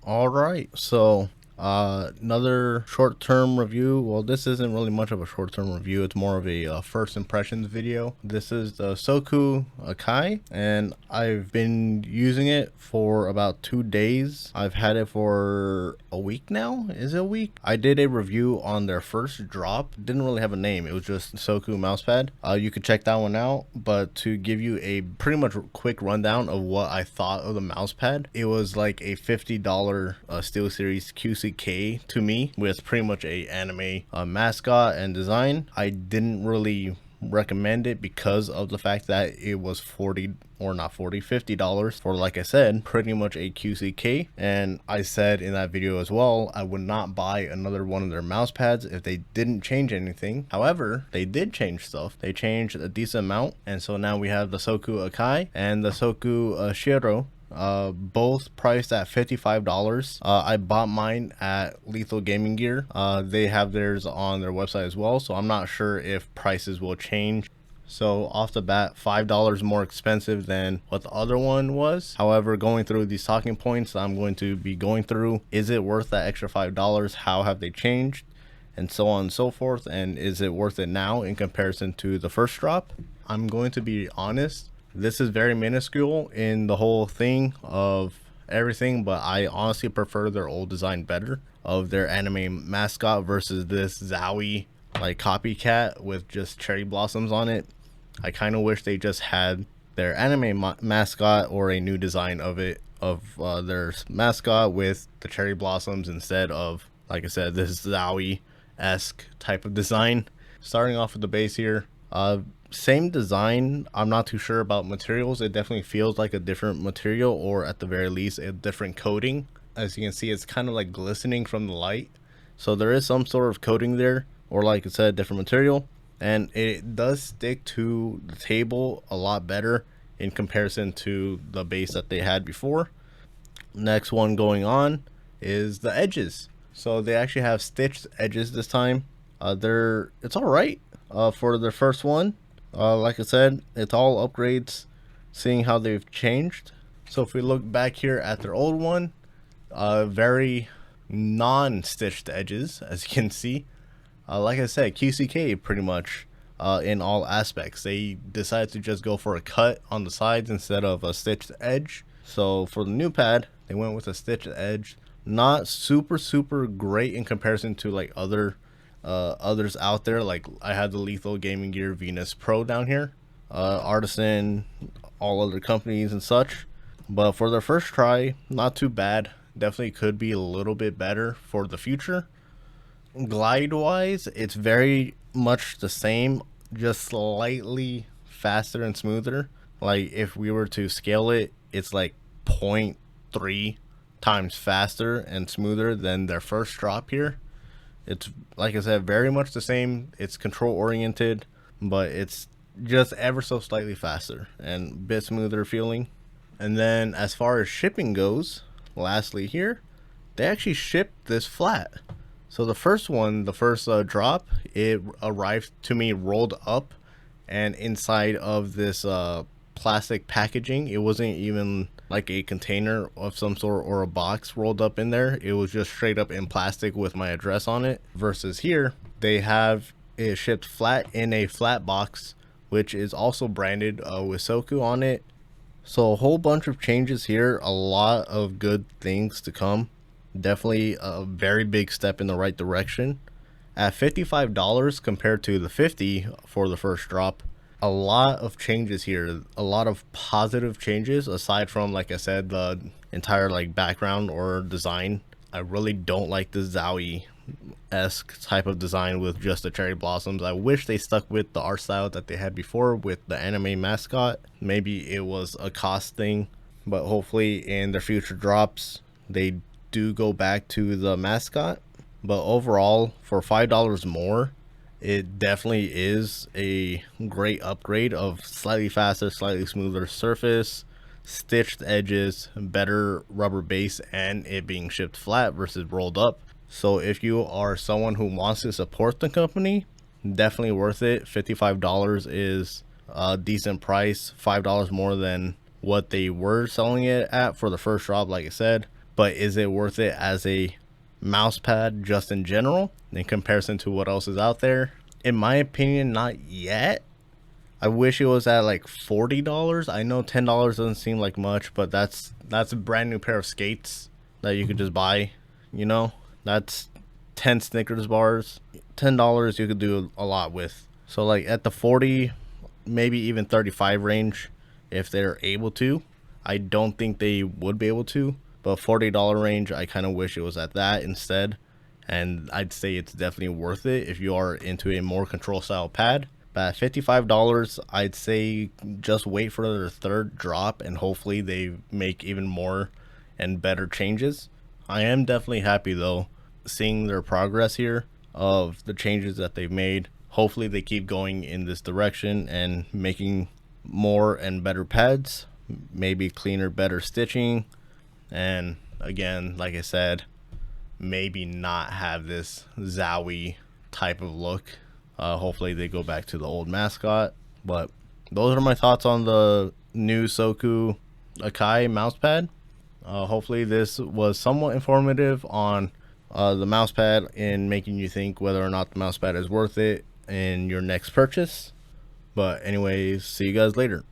All right, so another short-term review. Well, this isn't really much of a short-term review. It's more of a first impressions video. This is the Soku Akai, and I've been using it for about 2 days. I've had it for a week now. Is it a week? I did a review on their first drop. Didn't really have a name. It was just Soku mousepad. You could check that one out. But to give you a pretty much quick rundown of what I thought of the mousepad, it was like a $50 SteelSeries QCK to me, with pretty much a anime mascot and design. I didn't really recommend it because of the fact that it was $50 for, like I said, pretty much a QCK. And I said in that video as well, I would not buy another one of their mouse pads if they didn't change anything. However, they did change stuff. They changed a decent amount, and so now we have the Soku Akai and the Soku Shiro, both priced at $55. I bought mine at Lethal Gaming Gear. They have theirs on their website as well, so I'm not sure if prices will change. So off the bat, $5 more expensive than what the other one was. However, going through these talking points I'm going to be going through, is it worth that extra $5? How have they changed? And so on and so forth. And is it worth it now in comparison to the first drop? I'm going to be honest, this is very minuscule in the whole thing of everything, but I honestly prefer their old design better of their anime mascot versus this Zowie like copycat with just cherry blossoms on it. I kind of wish they just had their anime mascot or a new design of it, of their mascot with the cherry blossoms instead of, like I said, this Zowie-esque type of design. Starting off with the base here, same design. I'm not too sure about materials. It definitely feels like a different material, or at the very least a different coating. As you can see, it's kind of like glistening from the light, so there is some sort of coating there, or like I said, different material. And it does stick to the table a lot better in comparison to the base that they had before. Next one going on is the edges. So they actually have stitched edges this time. It's all right for their first one. Like I said, it's all upgrades, seeing how they've changed. So if we look back here at their old one, very non-stitched edges, as you can see. Like I said, QCK pretty much in all aspects. They decided to just go for a cut on the sides instead of a stitched edge. So for the new pad, they went with a stitched edge. Not super great in comparison to like others out there. Like I had the Lethal Gaming Gear Venus Pro down here, Artisan, all other companies and such. But for their first try, not too bad. Definitely could be a little bit better for the future. Glide wise, it's very much the same, just slightly faster and smoother. Like if we were to scale it, it's like 0.3 times faster and smoother than their first drop here. It's, like I said, very much the same. It's control oriented, but it's just ever so slightly faster and a bit smoother feeling. And then as far as shipping goes, lastly here, they actually shipped this flat. So the first one, the first drop, it arrived to me rolled up and inside of this plastic packaging. It wasn't even like a container of some sort or a box rolled up in there. It was just straight up in plastic with my address on it. Versus here, they have it shipped flat in a flat box, which is also branded with Soku on it. So a whole bunch of changes here, a lot of good things to come. Definitely a very big step in the right direction. At $55 compared to the $50 for the first drop, a lot of changes here, a lot of positive changes aside from, like I said, the entire like background or design. I really don't like the Zowie-esque type of design with just the cherry blossoms. I wish they stuck with the art style that they had before with the anime mascot. Maybe it was a cost thing, but hopefully in their future drops they do go back to the mascot. But overall, for $5 more, it definitely is a great upgrade of slightly faster, slightly smoother surface, stitched edges, better rubber base, and it being shipped flat versus rolled up. So if you are someone who wants to support the company, definitely worth it. $55 is a decent price, $5 more than what they were selling it at for the first drop, like I said. but is it worth it as a mouse pad just in general in comparison to what else is out there? In my opinion, not yet. I wish it was at like $40. I know $10 doesn't seem like much, but that's a brand new pair of skates that you could just buy. You know, that's 10 Snickers bars. $10 you could do a lot with. So like at the 40, maybe even 35 range, if they're able to. I don't think they would be able to, but $40 range, I kind of wish it was at that instead. And I'd say it's definitely worth it if you are into a more control style pad. But at $55, I'd say just wait for their third drop and hopefully they make even more and better changes. I am definitely happy though, seeing their progress here of the changes that they've made. Hopefully they keep going in this direction and making more and better pads, maybe cleaner, better stitching, and again, like I said, maybe not have this Zowie type of look. Hopefully they go back to the old mascot. But those are my thoughts on the new Soku Akai mousepad. Hopefully this was somewhat informative on the mousepad and making you think whether or not the mousepad is worth it in your next purchase. But anyways, see you guys later.